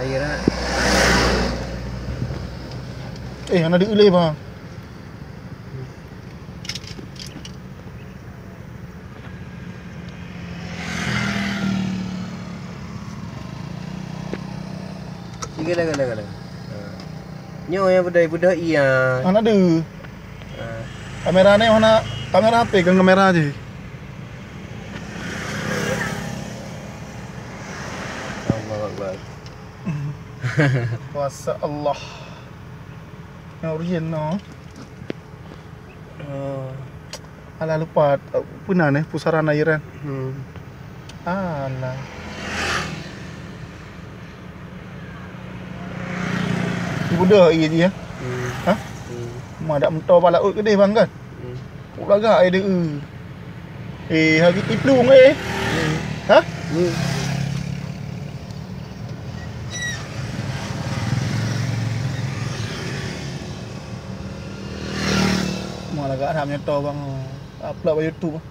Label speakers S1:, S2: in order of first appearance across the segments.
S1: air nak.
S2: Mana ada ulih bang?
S1: Gala. Nyo yang budak-budak iya.
S2: Mana ada? Kamera ni mana? Kamera HP kan kamera aje.
S1: Allahu Akbar.
S2: Kuasa Allah. Yang original. Alah lupa punah ni pusaran air kan. Alah. Budak air dia. Ha? Mak dak mentor pala ut kedih bang kan. Puk lagak air dia. Hari tiplung Ha? Mak lagak dah mentor bang. Upload kat YouTube.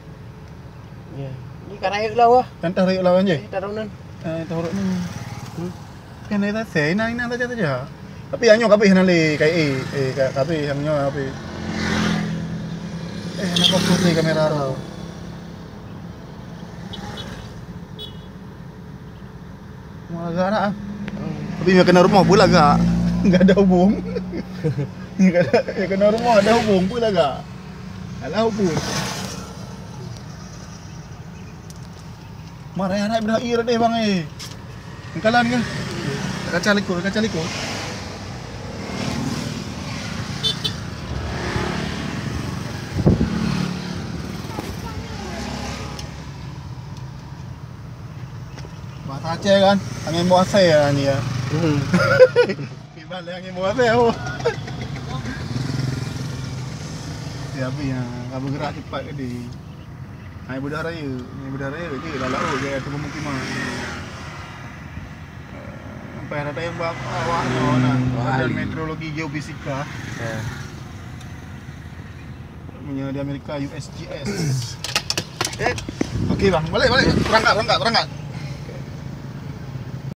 S1: Ya. Ni kan air lawa.
S2: Tentang air lawan je.
S1: Tarunan.
S2: Taruh ni. Kan dia tak sei nang saja. Tapi anyo kabeh nang le kai kabeh anyo kabeh. Nak fokus ni kamera tu. Mau agak nak. Tapi yang kena rumah pula agak. Enggak ada hubung. Yang kena rumah ada hubung pula agak. Alah hubung. Marah anak dah air deh bang Engkalan ke? Kaca likur. Bahasa Aceh kan, angin muasai lah ni ya. Gimana angin muasai aku? Ya, tapi yang kau bergerak cepat ke dia. Hai budak raya dia dah laut dia ke pemukiman. Sampai ada tembak awaknya Badan Meteorologi Geofisika. Punya di Amerika USGS. Okey bang, balik. Berangkat.